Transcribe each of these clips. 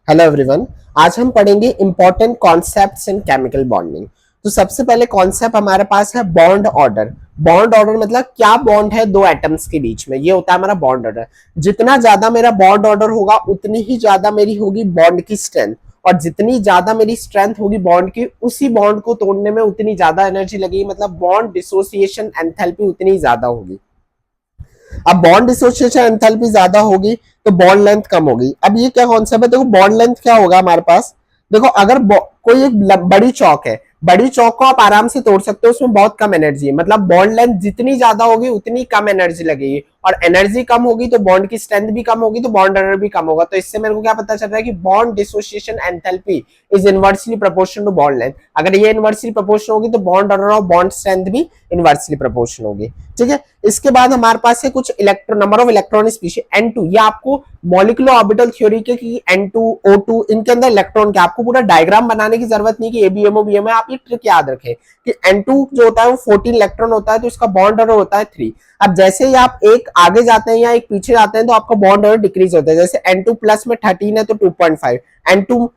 Hello everyone. आज हम पढ़ेंगे इंपॉर्टेंट कॉन्सेप्ट्स इन केमिकल बॉन्डिंग। तो सबसे पहले कॉन्सेप्ट हमारे पास है बॉन्ड ऑर्डर। बॉन्ड ऑर्डर मतलब क्या बॉन्ड है दो एटम्स के बीच में, ये होता है हमारा बॉन्ड ऑर्डर। जितना ज्यादा मेरा बॉन्ड ऑर्डर होगा उतनी ही ज्यादा मेरी होगी बॉन्ड की स्ट्रेंथ, और जितनी ज्यादा मेरी स्ट्रेंथ होगी बॉन्ड की, उसी बॉन्ड को तोड़ने में उतनी ज्यादा एनर्जी लगेगी, मतलब बॉन्ड डिसोसिएशन एंथैल्पी उतनी ज्यादा होगी। अब बॉन्ड डिसोसिएशन एंथैल्पी ज्यादा होगी तो बॉन्ड लेंथ कम होगी। अब ये क्या कॉन्सेप्ट है, देखो बॉन्ड लेंथ क्या होगा हमारे पास। देखो अगर कोई एक बड़ी चौक है, बड़ी चौक को आप आराम से तोड़ सकते हो, उसमें बहुत कम एनर्जी है, मतलब बॉन्ड लेंथ जितनी ज्यादा होगी उतनी कम एनर्जी लगेगी, और एनर्जी कम होगी तो बॉन्ड की स्ट्रेंथ भी कम होगी, तो बॉन्ड ऑर्डर भी कम होगा। तो इससे मेरे को क्या पता चल रहा है कि bond dissociation enthalpy is inversely proportional to bond length. अगर ये इनवर्सली प्रोपोर्शनल होगी तो बॉन्ड ऑर्डर और बॉन्ड स्ट्रेंथ भी इनवर्सली प्रोपोर्शनल होगी। ठीक है, इसके बाद हमारे पास है कुछ electron, number of electron species N2। ये आपको मॉलिक्यूलर ऑर्बिटल थ्योरी के कि N2 O2 इनके अंदर इलेक्ट्रॉन के, आपको पूरा डायग्राम बनाने की जरूरत नहीं कि ABMO BMO है, आप ये ट्रिक याद रखें कि N2 जो होता है वो 14 इलेक्ट्रॉन होता है, तो इसका बॉन्ड ऑर्डर होता है 3। अब जैसे ही आप एक आगे जाते हैं या एक पीछे जाते हैं तो आपका बॉन्ड ऑर्डर डिक्रीज होता है। जैसे N2 प्लस में 13 है तो 2.5, N2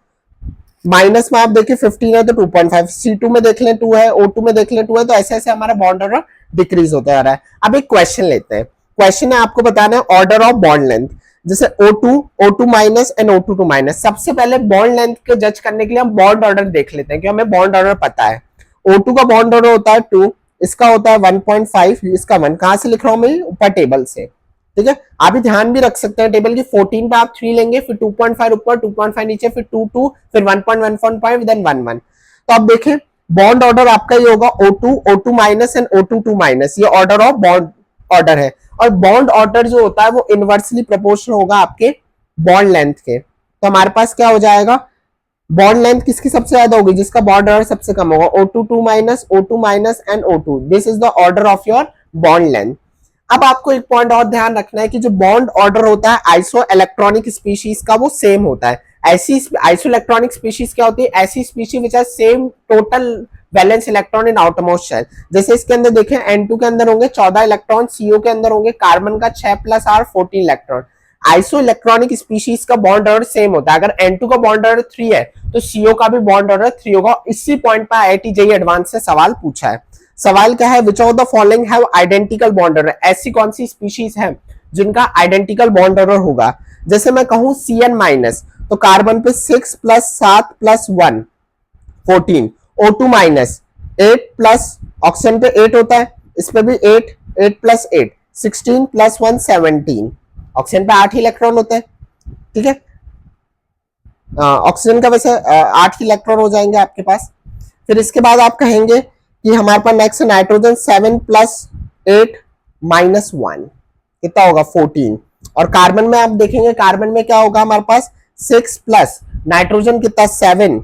माइनस में आप देखिए 15 है तो 2.5, C2 में देख लें 2 है, O2 में देख लें 2 है, तो ऐसे ऐसे हमारा बॉन्ड ऑर्डर डिक्रीज होता जा रहा है। अब एक क्वेश्चन लेते हैं। क्वेश्चन है आपको बताना है ऑर्डर ऑफ बॉन्ड लेंथ। जैसे O2 minus and O2 minus. सबसे पहले बॉन्ड लेंथ को जज करने के लिए हम बॉन्ड ऑर्डर देख लेते हैं कि हमें बॉन्ड ऑर्डर पता है। O2 का बॉन्ड ऑर्डर होता है 2, इसका होता है 1.5, इसका 1। कहां से लिख रहा हूं मैं, ऊपर टेबल से। ठीक है, आप भी ध्यान भी रख सकते हैं टेबल की। 14 पे आप 3 लेंगे, फिर 2.5 ऊपर, 2.5 नीचे, फिर 2 फिर 1.1.5 देन 1 तो आप देखें बॉन्ड ऑर्डर आपका ये होगा O2 minus and O2 minus. ये ऑर्डर ऑफ बॉन्ड ऑर्डर है, और बॉन्ड ऑर्डर जो होता है वो इनवर्सली प्रोपोर्शनल होगा आपके बॉन्ड लेंथ के। तो हमारे पास क्या हो जाएगा, बॉन्ड लेंथ किसकी सबसे ज्यादा होगी, जिसका बॉन्ड ऑर्डर सबसे कम होगा, O2 minus and O2। This is the order of your bond length. अब आपको एक पॉइंट और ध्यान रखना है कि जो बॉन्ड ऑर्डर होता है आइसो इलेक्ट्रॉनिक स्पीशीज का, वो सेम होता है। ऐसी आइसो इलेक्ट्रॉनिक स्पीशीज क्या होती है, ऐसी species which are same total valence electron in outermost shell. जैसे इसके अंदर देखें N2 के अंदर होंगे 14 इलेक्ट्रॉन, CO के अंदर होंगे कार्बन का 6 + R 14 electron. Iso electronic species का बॉन्ड ऑर्डर सेम होता है। अगर N2 का बॉन्ड ऑर्डर 3 है तो CO का भी बॉन्ड ऑर्डर 3 होगा। इसी पॉइंट पर IIT JEE एडवांस से सवाल पूछा है। सवाल क्या है, which of the following have identical bond order. ऐसी कौन सी स्पीशीज है जिनका आइडेंटिकल बॉन्ड ऑर्डर होगा। जैसे मैं कहूं CN माइनस, तो कार्बन पे 6 + 7 + 1 14, O2 माइनस 8 प्लस, ऑक्सीजन पे 8 होता है, इस पे भी 8, 8 + 8 16 + 1 17, ऑक्सीजन पे 8 इलेक्ट्रॉन होते हैं। ठीक है, ऑक्सीजन का वैसे 8 इलेक्ट्रॉन हो जाएंगे आपके पास। फिर इसके बाद आप कहेंगे कि हमारे पास नेक्स्ट नाइट्रोजन 7 + 8 - 1 कितना होगा 14। और कार्बन में आप देखेंगे, कार्बन में क्या होगा हमारे पास 6 प्लस नाइट्रोजन कितना 7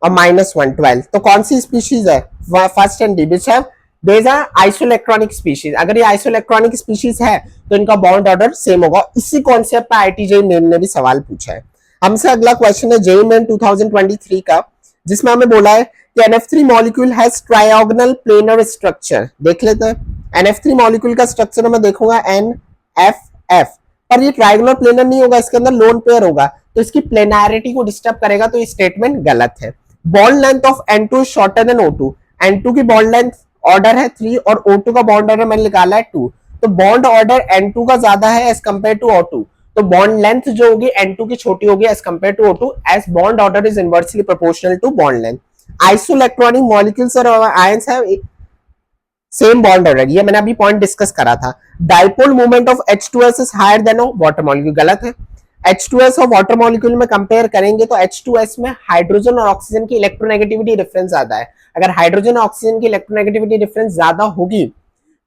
और -1 12। तो कौन सी स्पीशीज है, first and D, which have there are isoelectronic species. अगर ये आइसोइलेक्ट्रॉनिक स्पीशीज है तो इनका बॉन्ड ऑर्डर सेम होगा। इसी कॉन्सेप्ट पर IIT JEE मेन ने भी सवाल पूछा है हमसे। अगला क्वेश्चन है JEE मेन 2023 का, जिसमें हमें बोला है कि NF3 molecule has trigonal planar structure. देख लेते हैं NF3 मॉलिक्यूल का स्ट्रक्चर। मैं देखूंगा NFF, पर ये ट्रायगोनल प्लेनर नहीं होगा, इसके अंदर लोन पेयर होगा, तो इसकी प्लेनारिटी को डिस्टर्ब करेगा, तो ये स्टेटमेंट गलत है। Bond length of N2 shorter than O2। N2 की बॉन्ड लेंथ ऑर्डर है 3 और O2 का बॉन्ड ऑर्डर मैंने निकाला है 2, तो बॉन्ड ऑर्डर N2 का ज्यादा है एज कंपेयर टू O2, तो बॉन्ड लेंथ जो होगी N2 की छोटी होगी as compare to O2, as bond order is inversely proportional to bond length. Isoelectronic molecules और ions have same bond order, ये मैंने अभी पॉइंट डिस्कस करा था। Dipole movement of H2S is higher than water molecule, गलत है। H2S और water molecule में कंपेयर करेंगे तो H2S में हाइड्रोजन और ऑक्सीजन की इलेक्ट्रोनेगेटिविटी डिफरेंस ज्यादा है। अगर हाइड्रोजन और ऑक्सीजन की इलेक्ट्रोनेगेटिविटी डिफरेंस ज्यादा होगी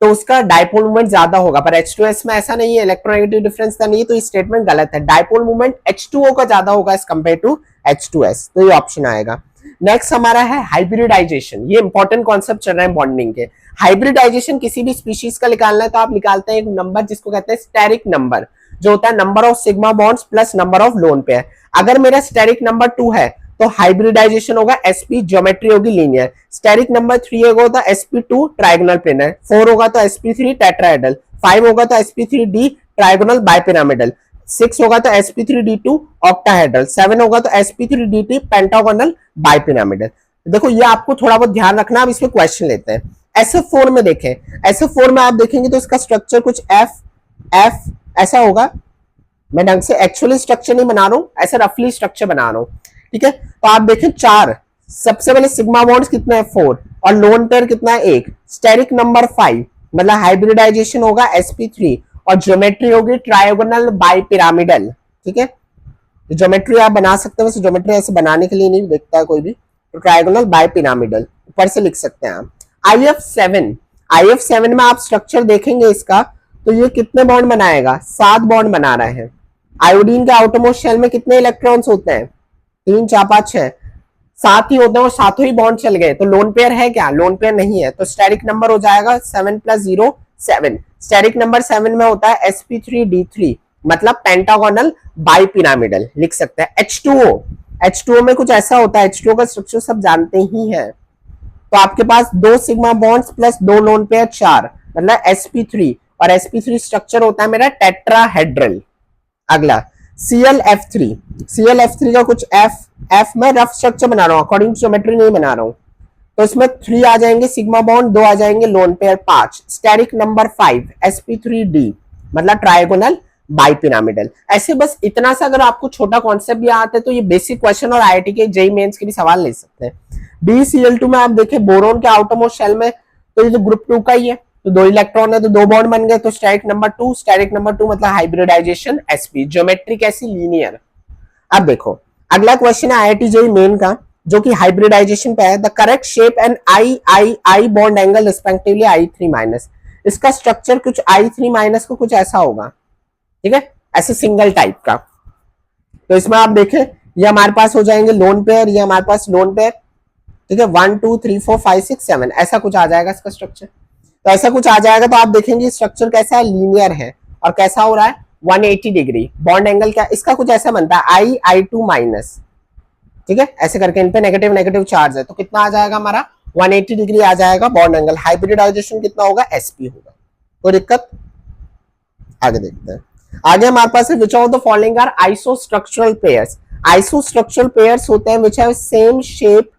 तो उसका डाइपोल मूवमेंट ज्यादा होगा, पर H2S में ऐसा नहीं है, इलेक्ट्रोनेगेटिव डिफरेंस का नहीं है, तो ये स्टेटमेंट गलत है। डाइपोल मूवमेंट H2O का ज्यादा होगा एज कंपेयर टू H2S, तो ये ऑप्शन आएगा। नेक्स्ट हमारा है हाइब्रिडाइजेशन। ये इंपॉर्टेंट कॉन्सेप्ट चल रहा है बॉन्डिंग के। हाइब्रिडाइजेशन किसी भी स्पीशीज का निकालना है तो आप निकालते हैं एक नंबर जिसको कहते हैं स्टेरिक नंबर, जो होता है number of sigma bonds plus number of lone pair. अगर मेरा स्टेरिक नंबर 2 है तो हाइब्रिडाइजेशन होगा sp, ज्योमेट्री होगी लीनियर। स्टेरिक नंबर 3 होगा तो sp2 ट्रायगोनल प्लेनर, 4 होगा तो sp3 टेट्राहेड्रल, 5 होगा तो sp3d ट्रायगोनल बाइपिरामिडल। 6 होगा तो sp3d2 ऑक्टाहेड्रल, 7 होगा तो sp3d3 पेंटागोनल बाइपिरामिडल। देखो ये आपको थोड़ा बहुत ध्यान रखना, अब इसमें क्वेश्चन लेते हैं। SF4 में देखें, SF4 में आप देखेंगे तो इसका स्ट्रक्चर कुछ एफ ऐसा होगा। मैं ढंग से एक्चुअली स्ट्रक्चर नहीं बना रहा हूं, ऐसा रफली स्ट्रक्चर बना रहा हूं, ठीक है। तो आप देखें 4, सबसे पहले सिग्मा बॉन्ड्स कितना है 4, और लोन पेयर कितना है 1, स्टेरिक नंबर 5, मतलब हाइब्रिडाइजेशन होगा sp3, और ज्योमेट्री होगी ट्रायगोनल बाइपिरामिडल, ठीक है। ज्योमेट्री आप बना सकते हैं, वैसे ज्योमेट्री ऐसे बनाने के लिए नहीं देखता है कोई भी, तो ट्रायगोनल बाइपिरामिडल ऊपर से लिख सकते हैं आप। IF7 में आप स्ट्रक्चर देखेंगे इसका, तो ये कितने बॉन्ड बनाएगा, 7 बॉन्ड बना रहे हैं। आयोडीन के आउटरमोस्ट शेल में कितने इलेक्ट्रॉन्स होते हैं, 3 4 5 6, 7 ही होते हैं, और सातों ही बॉन्ड चल गए, तो लोन पेयर है क्या, लोन पेयर नहीं है, तो स्टेरिक नंबर हो जाएगा 7 + 0 7। स्टेरिक नंबर 7 में होता है sp3d3, मतलब पेंटागोनल बाइपिरामिडल लिख सकते हैं। H2O में कुछ ऐसा होता है, H2O का स्ट्रक्चर सब जानते ही हैं। तो आपके पास 2 sigma bonds plus 2 lone pair 4, मतलब sp3, और sp3 स्ट्रक्चर होता है मेरा टेट्राहेड्रल। अगला ClF3 का कुछ F में रफ स्ट्रक्चर बना रहा हूं, अकॉर्डिंग टू ज्योमेट्री नहीं बना रहा हूं, तो इसमें 3 आ जाएंगे सिग्मा बॉन्ड, 2 आ जाएंगे lone pair 5, steric number 5 sp3d, मतलब ट्रायगोनल बाइपिरामिडल। ऐसे बस इतना सा अगर आपको छोटा कॉन्सेप्ट भी आता है तो ये बेसिक क्वेश्चन और IIT के जेईई मेंस के भी सवाल ले सकते हैं। BeCl2 में आप देखें बोरोन के आउटरमोस्ट शेल में, तो ये तो ग्रुप 2 का ही है, तो 2 इलेक्ट्रॉन है तो 2 बॉन्ड बन गए, तो स्टेरिक नंबर 2 मतलब हाइब्रिडाइजेशन sp, ज्योमेट्री कैसी, लीनियर। अब देखो अगला क्वेश्चन है IIT जेईई मेन का, जो कि हाइब्रिडाइजेशन पे है। The correct shape and I bond angle respectively I3-, इसका स्ट्रक्चर कुछ I3- को कुछ ऐसा होगा, ठीक है, ऐसे सिंगल टाइप का। तो इसमें आप देखें ये हमारे पास हो जाएंगे लोन पेयर, ये हमारे पास लोन पेयर, ठीक है, 1 2 3 4 5 6 7 ऐसा कुछ आ जाएगा इसका स्ट्रक्चर। तो ऐसा कुछ आ जाएगा, तो आप देखेंगे स्ट्रक्चर कैसा है, लीनियर है, और कैसा हो रहा है 180 डिग्री। बॉन्ड एंगल क्या, इसका कुछ ऐसा बनता है I2-, ठीक है, ऐसे करके इन पे नेगेटिव नेगेटिव चार्ज है, तो कितना आ जाएगा हमारा 180 डिग्री आ जाएगा बॉन्ड एंगल। हाइब्रिडाइजेशन कितना होगा, sp होगा, कोई दिक्कत। आगे देखते हैं, आगे हमारे पास है which of the following are isostructural pairs. Isostructural pairs होते हैं which have same shape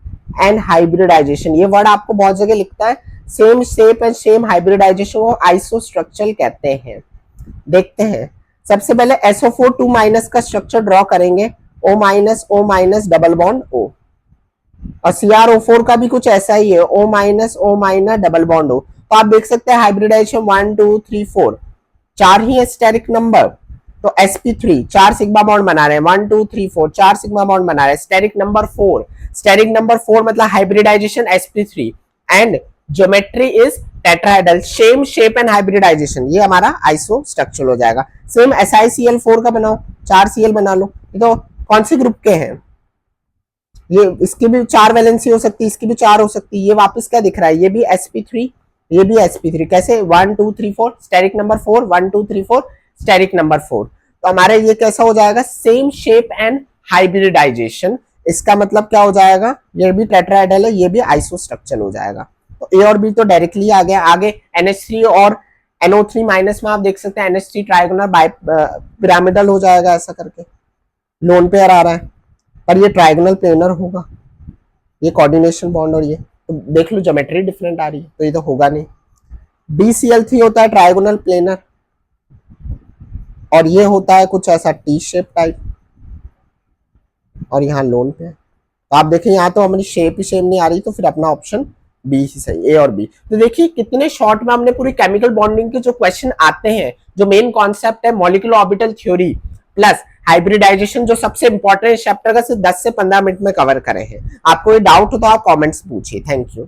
and hybridization. ये वर्ड आपको बहुत जगह लिखता है, same shape and same hybridization को आइसोस्ट्रक्चरल कहते हैं। देखते हैं, सबसे पहले SO4 2- का स्ट्रक्चर ड्रॉ करेंगे, O- डबल बॉन्ड O, और CrO4 का भी कुछ ऐसा ही है, O- डबल बॉन्ड O। तो आप देख सकते हैं हाइब्रिडाइजेशन 1 2 3 4 4 ही है स्टेरिक नंबर, तो sp3 4 सिग्मा बॉन्ड बना रहे हैं, 1 2 3 4 4 सिग्मा बॉन्ड बना रहे हैं। स्टेरिक नंबर 4 मतलब hybridization sp3, and geometry is tetrahedral, same shape and hybridization, ये हमारा आइसो स्ट्रक्चर हो जाएगा। सेम SiCl4 का बनाओ, 4 Cl बना लो, तो कौन से ग्रुप के हैं ये, इसकी भी 4 वैलेंसी हो सकती है, इसकी भी 4 हो सकती है। ये वापस क्या दिख रहा है, ये भी sp3, ये भी sp3, कैसे 1 2 3 4 स्टेरिक नंबर 4, 1 2 3 4 स्टेरिक नंबर 4। तो हमारा ये कैसा हो जाएगा, सेम शेप एंड हाइब्रिडाइजेशन। इसका मतलब क्या हो जाएगा, ये भी टेट्राहेड्रल है, ये भी आइसो स्ट्रक्चर हो जाएगा। तो A और B तो डायरेक्टली आ गया। आगे NH3 और NO3- में आप देख सकते हैं NH3 ट्रायगोनल पिरामिडल हो जाएगा, ऐसा करके लोन पेयर आ रहा है, पर ये ट्रायगोनल प्लेनर होगा, ये कोऑर्डिनेशन बॉन्ड, और ये तो देख लो ज्योमेट्री डिफरेंट आ रही है, तो ये तो होगा नहीं। BCl3 होता है ट्रायगोनल प्लेनर, और ये होता है कुछ ऐसा टी शेप टाइप, और यहाँ लोन पे। तो आप देखें यहाँ तो हमारी शेप ही सेम नहीं आ रही, तो फिर अपना ऑप्शन बी ही सही, A और B। तो देखिए कितने शॉर्ट में हमने पूरी केमिकल बॉन्डिंग के जो क्वेश्चन आते हैं, जो मेन कॉन्सेप्ट है molecular orbital theory plus hybridization, जो सबसे इंपॉर्टेंट चैप्टर का, सिर्फ 10 से 15 मिनट में कवर करे हैं। आपको ये डाउट हो तो आप कमेंट्स पूछिए। Thank you.